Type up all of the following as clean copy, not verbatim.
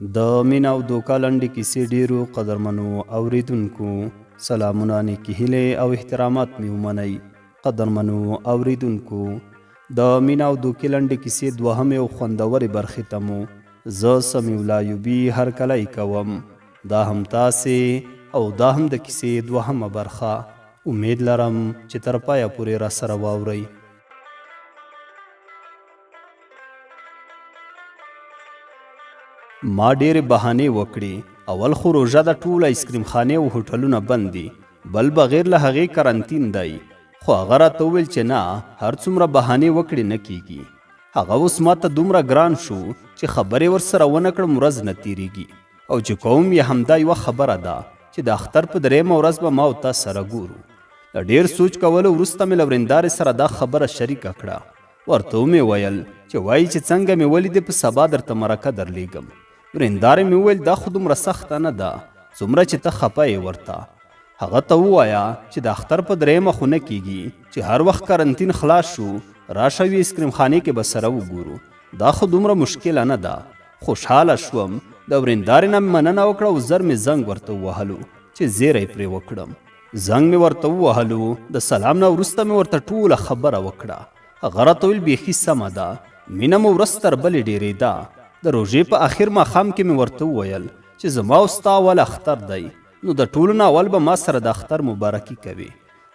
د مینا او دوکا لنډې کیسې ډیرو قدرمنو اوریدونکو سلامونه، نیکې هیلې او احترامات مې ومنئ. قدرمنو اوریدونکو، د مینا او دوکې لنډې کیسې دوهمې او خوندورې برخې ته مو زه سمیع الله ایوبي هرکلی کوم. دا هم تاسې او دا هم د کیسې دوهمه برخه. امید لرم چې تر پایه پورې راسره واورئ. ما ډېرې بهانې وکړې. اول خو روژه د ټول آیسکریم خانې او هوټلونه بند دي، بل بغیر له هغې کرنتین دی. خو هغه راته وویل چې نه، هر څومره بهانې وکړې نه کیږي. هغه اوس ما ته دومره ګران شو چې خبرې ورسره ونه کړم ورځ نه تیریږي. او چې کوم یې همدا یوه خبره ده چې د اختر په درېیمه ورځ به ما او تا سره ګورو. له ډېر سوچ کولو وروسته مې له ورېندارې سره دا خبره شریکه کړه. ورته ومې ویل چې وایي چې څنګه مې ولیدې په سبا درته مرکه درلیږم. ورېندارې مې وویل دا خو دومره سخته نه ده، څومره چې ته خفه یې ورته. هغه ته ووایه چې د اختر په درېیمه خو نه کیږي، چې هر وخت کرنتین خلاص شو راشه وي آیسکریم خانې کې به سره وګورو. دا خو دومره مشکله نه ده. خوشحاله شوم. د ورېندارې نه مې مننه وکړه او زر مې زنګ ورته ووهلو چې زیری پرې وکړم. زنګ مې ورته ووهلو، د سلام نه وروسته مې ورته ټوله خبره وکړه. هغه راته ویل بیخي سمه ده. مینه مو ورځ تر بلې ډېرېده. د روژې په آخر ماښام کې مې ورته وویل چې زما او ستا اول اختر دی، نو د ټولو نه اول به ما سره د اختر مبارکي کوي.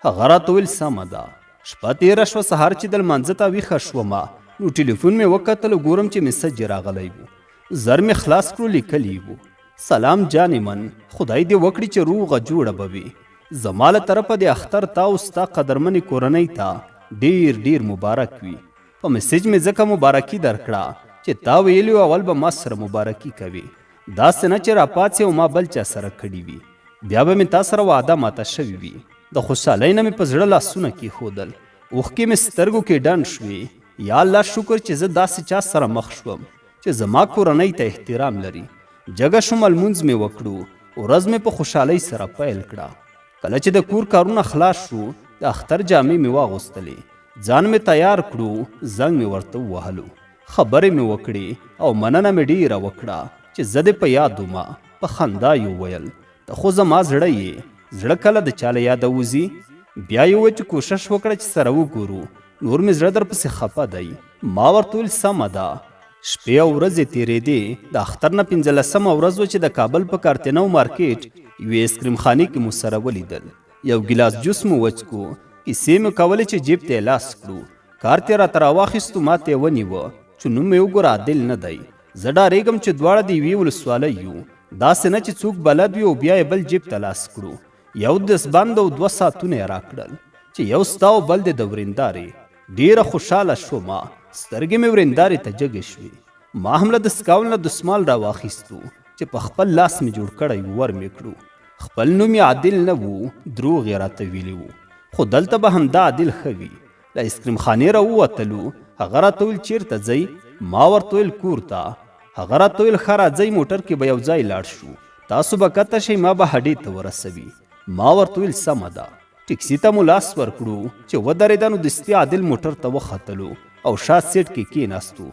هغه راته ویل سمه ده. شپه تېره شوه، سهار چې د لمانځه ته ویښه شومه نو ټلیفون مې وکتل، ګورم چې میسج راغلی و. زر مې خلاص کړو، لیکلی و: سلام جانې من، خدای دې وکړي چې روغه جوړه به وي. زما له طرفه د اختر تا او ستا قدرمنې کورنۍ ته ډیر ډیر مبارک وي. په میسج مې ځکه مبارکي درکړه چې تا ویلي اول به ما سره مبارکي کوي، داسې نه چې راپاڅې او ما بل چا سره کړي وي. بیا به مې تا سره وعده ماته شوي وي. د خوشحالۍ نه مې په زړه لاسونه کېښودل، اوښکې مې سترګو کې ډنډ شوې. یا الله شکر چې زه داسې چا سره مخ شوم چې زما کورنۍ ته احترام لري. جګه شوم، لمونځ مې وکړو، ورځ مې په خوشحالۍ سره پیل کړه. کله چې د کور کارونه خلاص شو، د اختر جامې مې واغوستلې، ځان مې تیار کړو، زنګ مې ورته ووهلو، خبرې مې وکړې او مننه مې ډېره وکړه چې زه دې په یاد ومه. په خندا یې وویل ته خو زما زړه یې، زړه کله د چا له یاده وځي. بیا یې وویل چې کوشش وکړه چې سره وګورو، نور مې زړه درپسې خفه دی. ما ورته ویل سمه ده. شپې او ورځې تېرېدې. د اختر نه 15مه ورځ وه چې د کابل په کارتینو مارکیټ یوې آیسکریم خانې کې مو سره ولیدل. یو ګیلاس جوس مو وڅکو، کیسې مې کولې چې جیب ته یې لاس کړو. کارت یې راته راواخیستو، ما ته یې ونیوه چې نوم مې وګوره عادل نه دی. زه ډارېږم چې دواړه د یوې ولسوالۍ یو، داسې نه چې څوک بلد وي او بیا یې بل جیب ته لاس کړو. یو دستبند او 2 ساعتونه یې راکړل چې یو ستا او بل دې د ورېندارې. ډېره خوشحاله شومه، سترګې مې ورېندارې ته جګې شوې. ما هم له دستکاون نه دسمال راواخیستو چې په خپل لاس مې جوړ کړی ور مې کړو. خپل نوم یې عادل نه و، دروغ یې راته ویلي و، خو دلته به همدا عادل ښه وي. له آیسکریم خانې راووتلو. هغه راته ویل چیرته ځئ؟ ما ورته ویل کور ته. هغه راته ویل ښه راځئ، موټر کې به یو ځای لاړ شو، تاسو به کته شئ، ما به هډې ته ورسوي. ما ورته ویل سمه ده. ټکسي ته مو لاس ورکړو چې ودرېده، نو دستي عادل موټر ته وختلو او شا سیټ کې کېناستو.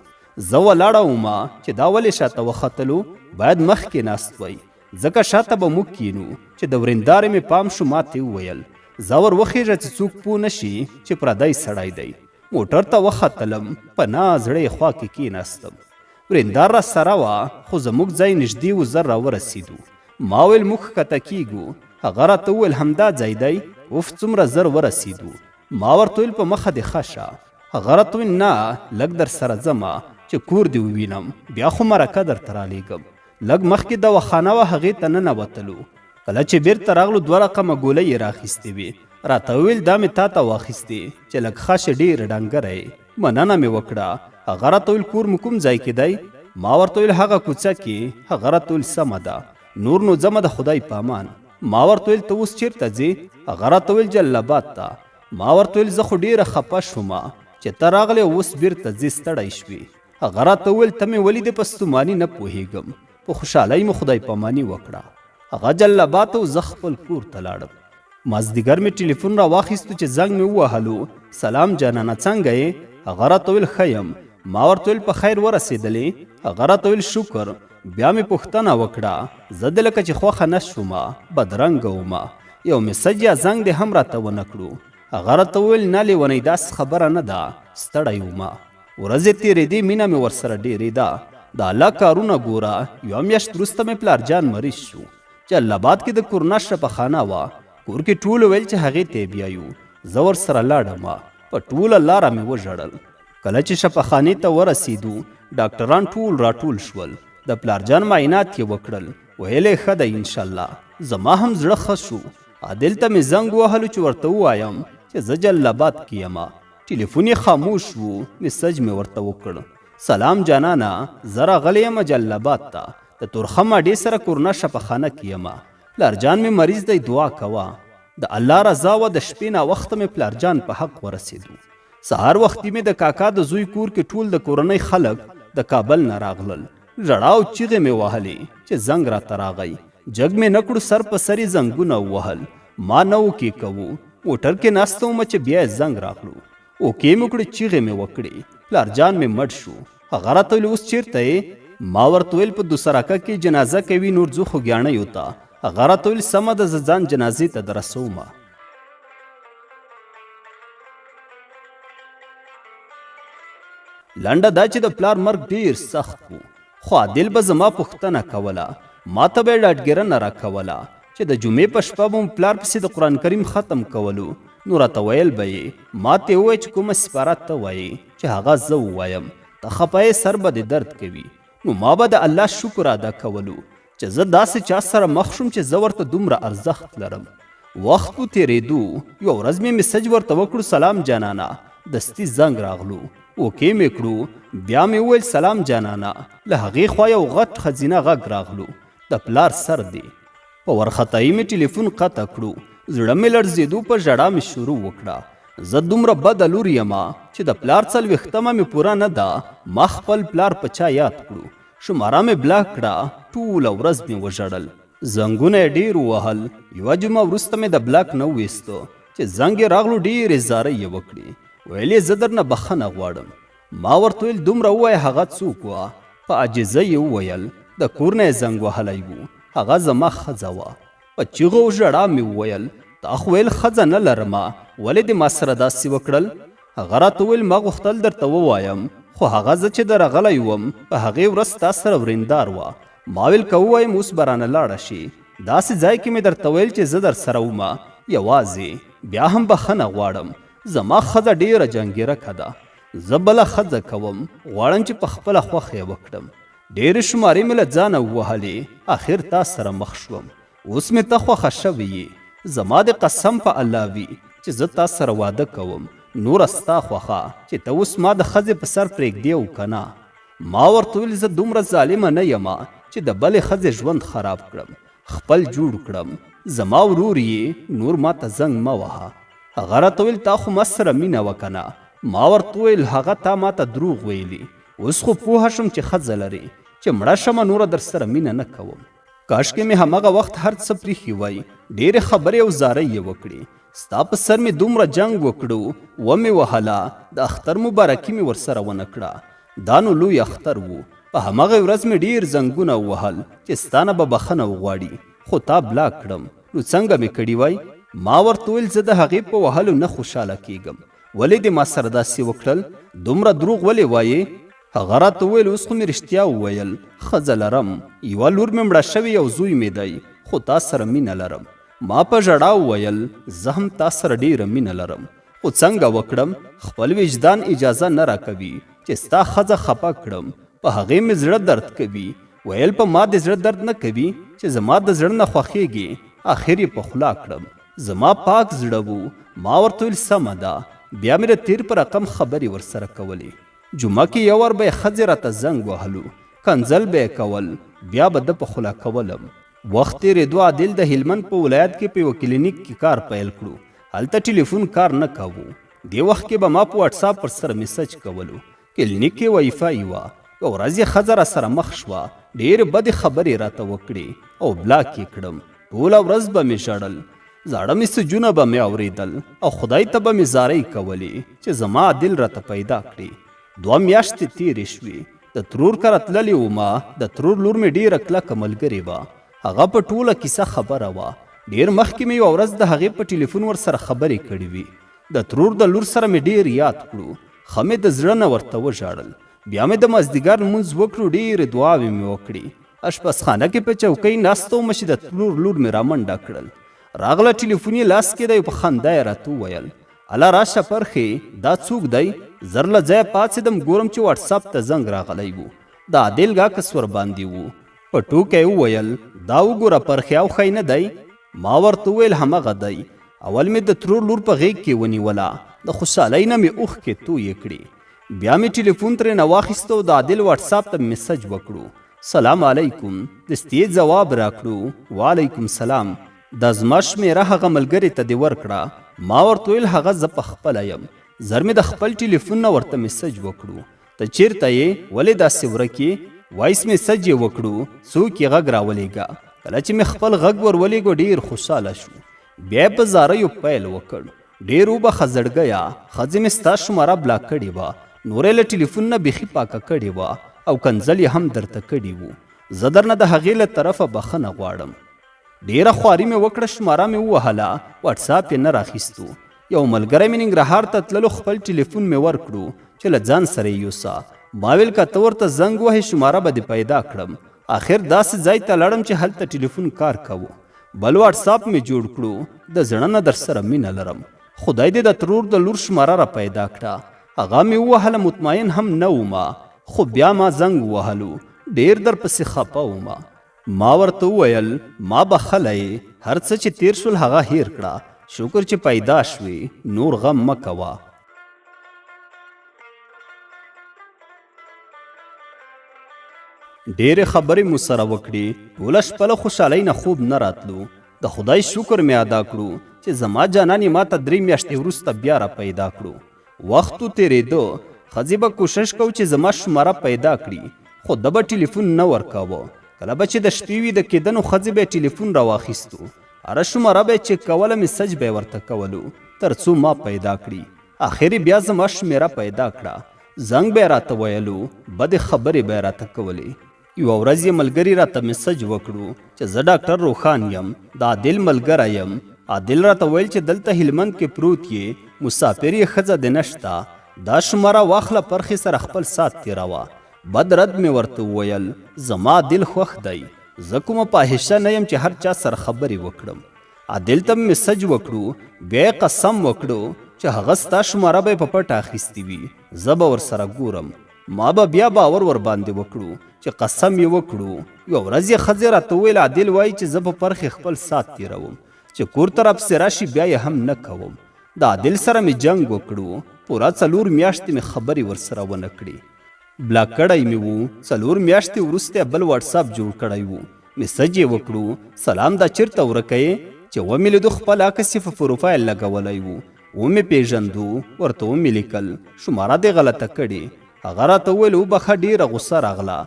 زه ولاړه ومه چې دا ولې شاته وختلو، باید مخکې ناست وی، ځکه شاته به موږ کینو. چې د ورېندارې مې پام شو، ما ته وویل زه ور وخېږه چې څوک پوه نه شي چې پردی سړی دی. موټر ته وختلم، په نازړه یې خوا کې کېناستم. ورېندار را سره وه، خو زموږ ځای نږدې و، زر را ورسېدو. ما ویل موږ ښکته کېږو. هغه راته وویل همدا ځای دی. اوف څومره زر ورسېدو. ما ورته ویل په مخه دې ښه شه. هغه راته ویل نه، لږ در سره ځمه چې کور دې ووینم، بیا خو مرکه درته رالیږم. لږ مخکې دواخانه وه، هغې ته ننوتلو. کله چې بیرته راغلو 2 رقمه ګولۍ یې راخیستې وې. راته وویل دا مې تا ته واخیستې چې لږ ښه ډېر ډنګره یې. مننه مې وکړه. هغه راته ویل کور مو کوم ځای کې دی؟ ما ورته ویل هغه کوڅه کې. هغه راته ویل سمه ده، نور نو ځمه، د خدای په امان. ما ورته ویل ته اوس چیرته ځې؟ هغه راته ویل جلال آباد ته. ما ورته ویل زه خو ډېره خفه شومه چې ته راغلې اوس بیرته ځې، ستړی شوې. هغه راته ویل ته مې ولیدې په ستوماني نه پوهېږم. په خوشحالۍ مو خدای پاماني وکړه. هغه جلال آباد ته زه خپل کور ته لاړم. مازدیګر مې ټلیفون را واخیستو چې زنګ مې ووهلو. سلام جانانه، څنګه یې؟ هغه راته ویل ښه یم. ما ورته ویل په خیر ورسېدلې؟ هغه راته ویل شکر. بیا مې پوښتنه وکړه زه د لکه چې خوښه نه شومه بدرنګه ومه یو میسج یا زنګ دې هم راته ونه کړو. هغه راته وویل نه لیونۍ داسې خبره نه ده ستړی ومه. ورځې تېرېدې مینه مې ورسره ډېرېده. د الله کارونه ګوره یوه میاشت وروسته مې پلارجان مریض شو. جلاباد کې د کورونا شفاخانه وه. کور کې ټولو ویل چې هغې ته یې بیایو. زه ورسره لاړمه. په ټوله لاره مې وژړل. کله چې شفاخانې ته ورسېدو ډاکټران ټول راټول شول. د پلارجان معاینات یې وکړل. ویل یې ښه دی انشاءالله. زما هم زړه ښه شو. عادل ته مې زنګ وهلو چې ورته ووایم چې زه جلاباد کې یمه. ټلیفون یې خاموش و. میسج مې ورته وکړ سلام جانانه زه راغلی یم جلاباد ته د تورخم اډې سره کورونا شفاخانه کې یمه. پلارجان مې مریض دی دعا کوه. د الله رضا وه د شپې ناوخته مې پلارجان په حق ورسېدو. سهار وختي مې د کاکا د زوی کور کې ټول د کورنۍ خلک د کابل نه راغلل. ژړا او چیغې مې وهلې چې زنګ راته راغی. جګ مې نه کړو سر په سر یې زنګونه ووهل. ما نه وکې کوو. موټر کې ناسته ومه چې بیا یې زنګ راغلو. اوکې مې کړې چیغې مې وکړې. پلارجان مې مړ شو. هغه راته ویل اوس چېرته یې؟ ما ورته ویل په دوسراکه کې جنازه کوي نور ځو خو ګیاڼیو ته. هغه راته ویل سمه ده زه ځان جنازې ته درسومه. لنډه دا چې د پلار مرګ ډېر سخت و. خو عادل به زما پوښتنه کوله. ما ته به یې ډاډګیرنه راکوله چې د جمعې په شپه به مو پلار پسې د قرآن کریم ختم کولو. نو راته ویل به یې ما ته یې ووایه چې کومه سپاره ته وایې چې هغه زه ووایم. ته خفه یې سر به دې درد کوي. نو ما به د الله شکر ادا کولو چې زه داسې چا سره مخ شوم چې زه ورته دومره ارزښت لرم. وخت و تېرېدو. یوه ورځ مې میسج ورته وکړو سلام جانانه دستي زنګ راغلو. اوکې مې کړو. بیا مې وویل سلام جانانه له هغې خوا یو غټ ښځینه غږ راغلو د پلار سر دی. په ورختایي مې ټلیفون قطع کړو. زړه مې لړزېدو په ژړا مې شروع وکړه. زه دومره بده لور یمه چې د پلار څلوېښتمه مې پوره نه ده ما خپل پلار په چا یاد کړو. شماره مې بلاک کړه. ټوله ورځ مې وژړل. زنګونه یې ډېر ووهل. یوه جمعه وروسته مې د بلاک نه وویسته چې زنګ یې راغلو ډېرې زارۍ یې وکړې. ویل یې زه درنه بخښنه غواړم. ما ورته ویل دومره ووایه هغه څوک وه. په عاجزۍ یې وویل د کور نه یې زنګ وهلی و. هغه زما ښځه وه. په چیغو او ژړا مې وویل تا خو ویل ښځه نه لرمه ولې دې ما سره داسې وکړل؟ هغه راته ویل ما غوښتل درته ووایم خو هغه زه چې درغلی وم په هغې ورځ تا سره ورېندار وه. ما ویل که ووایم اوس به رانه لاړه شي. داسې ځای کې مې درته ویل چې زه در سره ومه یوازې. بیا هم بخښنه غواړم. زما ښځه ډېره جنګیرکه ده. زه بله ښځه کوم. غواړم چې په خپله خوښه یې وکړم. ډېرې شمارې مې له ځانه ووهلې. اخر تا سره مخ شوم. اوس مې ته خوښه شوې یې. زما د قسم په الله وي چې زه تا سره واده کوم. نوره ستا خوښه چې ته اوس ما د ښځې په سر پرېږدې او که نه. ما ورته ویل زه دومره ظالمه نه یمه چې د بلې ښځې ژوند خراب کړم خپل جوړ کړم. زما ورور یې نور ما ته زنګ مه وهه. هغه راته ویل تا خو ما سره مینه وکنه. ما ورته ویل هغه تا ما ته دروغ ویلي. اوس خو پوهه شم چې ښځه لرې چې مړه شمه نوره در سره مینه نه کوم. کاشکې مې همغه وخت هر څه پریښي وای. ډېرې خبرې او زارۍ یې وکړې. ستا په سر مې دومره جنګ وکړو ومې وهله. د اختر مبارکي مې ورسره ونه کړه. دا نو لوی اختر و. په همغه ورځ مې ډېر زنګونه ووهل چې ستا نه به بخښنه وغواړي خو تا بلاک کړم. نو څنګه مې کړي وای؟ ما ورته ویل زه د هغې په وهلو نه خوشحاله کېږم. ولې دې ما سره داسې وکړل؟ دومره دروغ ولې وایې؟ هغه راته وویل اوس خو مې رښتیا وویل ښځه لرم. یوه لور مې مړه شوې یو زوی مې دی خو تا سره مینه لرم. ما په ژړا وویل زه هم تا سره ډېره مینه لرم خو څنګه وکړم؟ خپل وجدان اجازه نه راکوي چې ستا ښځه خفه کړم. په هغې مې زړه درد کوي. ویل په ما د زړه درد نه کوي چې زما د زړه نه خوښېږي. آخر یې په خوله کړم. زما پاک زړه و. ما ورته ویل سمه ده. بیا مې د تیر په رقم خبرې ورسره کولې. جمعه کې یو ور به یې ښځې راته زنګ وهلو. کنځل به یې کول. بیا به ده په خوله کولم. وخت تېرېدو عادل د هلمند په ولایت کې په یوه کلینیک کې کار پیل کړو. هلته ټلیفون کار نه کوو. دې وخت کې به ما په واټساپ پر سره میسج کولو. کلینیک کې وایفای وه. یوه ورځ یې ښځه را سره مخ شوه. ډېرې بدې خبرې راته وکړې او بلاک یې کړم. ټوله ورځ به مې ژړل. زاړه میسجونه به مې اورېدل او خدای ته به مې زارۍ کولې چې زما عادل راته پیدا کړي. 2 میاشتې تېرې شوې. د ترور کره تللی ومه. د ترور لور مې ډېره کلکه ملګرې وه. هغه په ټوله کیسه خبره وه. ډېر مخکې مې یوه ورځ د هغې په ټلیفون ورسره خبرې کړې وي. د ترور د لور سره مې ډېر یاد کړو. ښه مې د زړه نه ورته وژاړل. بیا مې د مازدیګر لمونځ وکړو. ډېرې دعاوې مې وکړې. اشپزخانه کې په چوکۍ ناسته ومه چې د ترور لور مې رامنډه کړل. راغله ټلیفون یې لاس کې دی. په خندا یې راته وویل الله راشه پرخې دا څوک دی؟ زر له ځایه پاڅېدم ګورم چې واټساپ ته زنګ راغلی و. د عادل کاکا سور باندې و. په ټوکه یې وویل دا وګوره پرخې او ښی نه دی؟ ما ورته وویل همغه دی. اول مې د ترور لور په غېږ کې ونیوله. د خوشحالۍ نه مې اوښکې تویې کړې. بیا مې ټلیفون ترې نه واخیسته او د عادل واټساپ ته میسج وکړو. سلام علیکم. دستې ځواب راکړو وعلیکم سلام. دا زما شمېره هغه ملګرې ته دې ورکړه. ما ورته ویل هغه زه پخپله یم. زر مې د خپل ټلیفون نه ورته میسج وکړو. ته چیرته یې؟ ولې داسې ورک یې؟ وایس میسج یې وکړو. څوک یې غږ راولېږه. کله چې مې خپل غږ ور ولېږو ډېر خوشحاله شو. بیا یې په زاریو پیل وکړ. ډېر وبخه زړګیه، ښځې مې ستا شماره بلاک کړې وه. نور یې له ټلیفون نه بیخي پاکه کړې وه او کنځل یې هم درته کړي وو. زه درنه د هغې له طرفه بخښنه غواړم. ډېره خواري مې وکړه. شماره مې ووهله. واټساپ یې نه راخیستو. یو ملګری مې ننګرهار ته تللو. خپل ټلیفون مې ورکړو چې له ځان سره یې یوسه. ما ویل که ته ورته زنګ وهې شماره به دې پیدا کړم. آخر داسې ځای ته لاړم چې هلته ټلیفون کار کوو. بل واټساپ مې جوړ کړو. د زړه نه در سره مینه لرم. خدای دې د ترور د لور شماره را پیدا کړه. هغه مې ووهله. مطمئن هم نه ومه خو بیا ما زنګ ووهلو. ډېر درپسې خفه ومه. ما ورته وویل ما بخلی. هر څه چې تیر شول هغه هیر کړه. شکر چې پیدا شوې. نور غم مه کوه. ډېرې خبرې مو سره وکړې. ټوله شپه له خوشحالۍ نه خوب نه راتلو. د خدای شکر مې ادا کړو چې زما جانان یې ما ته 3 میاشتې وروسته بیا را پیدا کړو. وخت تېرېده. ښځې به کوشش کو چې زما شماره پیدا کړي خو ده به ټلیفون نه ورکاوه. کله به چې د شپې ویده کېدنو ښځې به یې ټلیفون راواخیستو. هره شماره به یې چک کوله. میسج به یې ورته کولو تر څو ما پیدا کړي. آخر بیا زما شمېره پیدا کړه. زنګ به یې راته ویلو. بدې خبرې به یې راته کولې. یوه ورځ یې ملګري راته میسج وکړو چې زه ډاکټر روښان یم. د عادل ملګری یم. عادل راته ویل چې دلته هلمند کې پروت یې. مسافر یې ښځه دې نشته. دا شماره واخله پرخې سره خپل سات تېروه. بد رد مې ورته وویل زما دل خوښ دی. زه کومه فاحشه نه یم چې هر چا سره خبرې وکړم. عادل ته میسج وکړو. بیا یې قسم وکړو چې هغه ستا شماره به یې په پټه اخیستې وي. زه به ورسره ګورم. ما به بیا باور ور باندې وکړو چې قسم یې وکړو. یوه ورځ یې ښځې راته وویل عادل وایي چې زه په پرخې خپل سات تېروم چې کور ته راپسې راشي بیا یې هم نه کوم. د عادل سره مې جنګ وکړو. پوره 4 میاشتې مې خبرې ورسره ونه کړې. بلاک کړی مې و. 4 میاشتې وروسته بل واټساپ جوړ کړی و. میسج یې وکړو سلام دا چېرته ورکه یې؟ چې ومې لیدو خپل عکس یې په پروفایل لګولی و. ومې پېژندو. ورته ومې لیکل شماره دې غلطه کړې. هغه راته وویل وبخه ډېره غوسه راغله.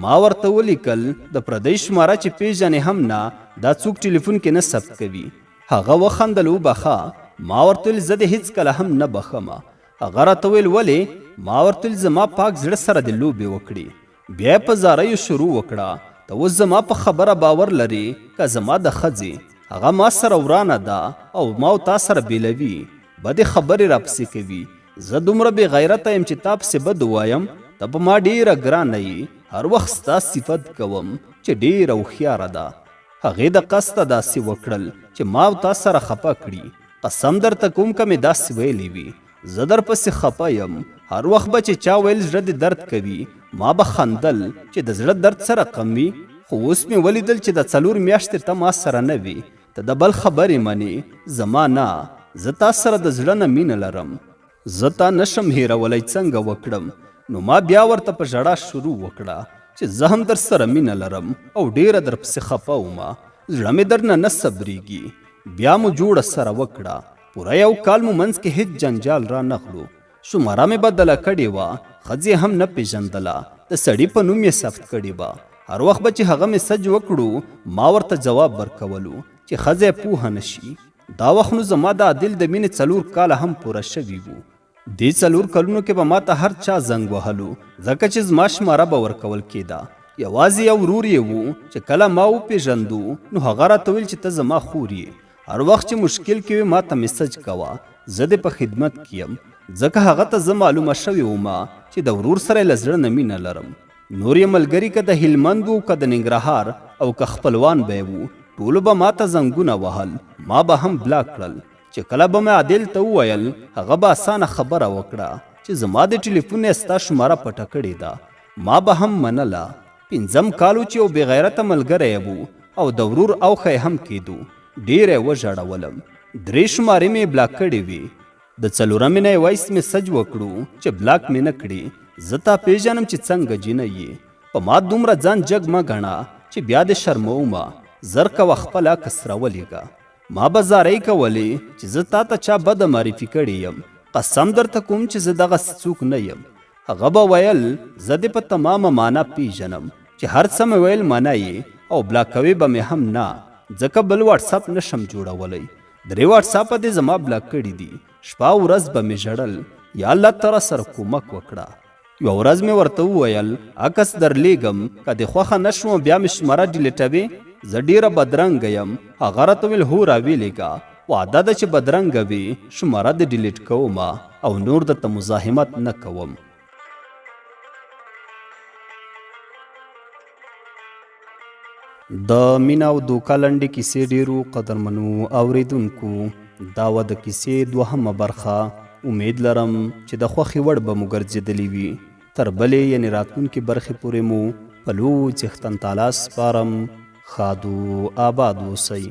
ما ورته ولیکل د پردۍ شماره چې پېژنې هم نه دا څوک ټلیفون کې نه ثبت کوي. هغه وخندل وبخه. ما ورته ویل زه دې هېڅکله هم نه بخمه. هغه راته ویل ولې؟ ما ورته ویل زما پاک زړه سره دې لوبې وکړي. بیا یې په زاریو شروع وکړه. ته اوس زما په خبره باور لرې که زما د ښځې؟ هغه ما سره ورانه ده او ما او تا سره بېلوي. بدې خبرې راپسې کوي. زه دومره بې غیرته یم چې تا پسې بد ووایم. ته په ما ډېره ګرانه یې. هر وخت ستا صفت کوم چې ډېره هوښیاره ده. هغې د قصده داسې وکړل چې ما او تا سره خفه کړي. قسم درته کوم که مې داسې ویلې وي. زه در پسې خفه یم. هر وخت به چې چا ویل زړه دې درد کوي ما به خندل چې د زړه درد سره کم وي. خو اوس مې ولیدل چې د 4 میاشتې ته ما سره نه وي. ته د بل خبرې منې زما نه. زه تا سره د زړه نه مینه لرم. زه تا نشم هیرولی څنګه وکړم. نو ما بیا ورته په ژړا شروع وکړه چې زه هم در سره مینه لرم او ډېره در پسې خفه ومه. زړه مې درنه نه صبرېږي. بیا مو جوړه سره وکړه. پوره 1 کال مو منځ کې هېڅ جنجال را نغلو. شماره مې بدله کړې وه. ښځې هم نه پېژندله. د سړي په نوم یې ثبت کړې وه. هر وخت به چې هغه میسج وکړو ما ورته جواب ورکولو چې ښځه یې پوهه نه شي. دا وخت نو زما د عادل د مینې 4 کاله هم پوره شوي وو. دې 4 کلونو کې به ماته هر چا زنګ وهلو ځکه چې زما شماره به ورکول کېده یوازې یو ورور یې و چې کله ما وپېژندو نو هغه راته ویل چې ته زما خور یې هر وخت چې مشکل کې وي ماته میسج کوه زه دې په خدمت کې یم ځکه هغه ته زه معلومه شوې ومه چې د ورور سره یې له زړه نه مینه لرم نور یې ملګري که د هلمند و که د ننګرهار او که خپلوان به یې وو ټولو به ماته زنګونه وهل ما به هم بلاک کړل چې کله به مې عادل ته وویل هغه به اسانه خبره وکړه چې زما د ټلیفون یې ستا شماره پټه کړې ده ما به هم منله 5 کال چې یو بېغیرته ملګری یې وو او د ورور اوښی هم کېدو ډېر یې وژړولم 3 شمارې مې بلاک کړې وې د 4مې نه یې وایس میسج وکړو چې بلاک مې نه کړې زه تا پیژنم چې څنګه جینۍ یې په ما دومره ځان جګ مه ګڼه چې بیا دې شرمومه زر کوه خپل عکس راولېږه ما به زارۍ کولې چې زه تا ته چا بده معرفي کړې یم قسم درته کوم چې زه دغسې څوک نه یم هغه به ویل زه دې په تمامه معنا پیژنم چې هر څه مې ویل منه یې او بلاکوي به مې هم نه ځکه بل واټساپ نشم جوړولی 3 واټساپه دې زما بلاک کړي دي شپه ورځ به مې ژړل یا الله ته راسره کومک وکړه یوه ورځ مې ورته وویل عکس درلیږم که دې خوښه نه شوم بیا مې شماره ډیلیټوې زه ډېره بدرنګه یم هغه راته ویل هو راویلېږه وعده ده چې بدرنګه وي شماره دې ډیلیټ کومه او نور درته مزاحمت نه کوم د مینا او دوکا لنډې کیسې ډېرو قدرمنو اوریدونکو دا وه د کیسې 2مه برخه امید لرم چې د خوښې وړ به مو ګرځېدلې وي تر بلې یعنې راتلونکې برخې پورې مو په لوی څښتن تعالی سپارم ښاد و آباد اوسئ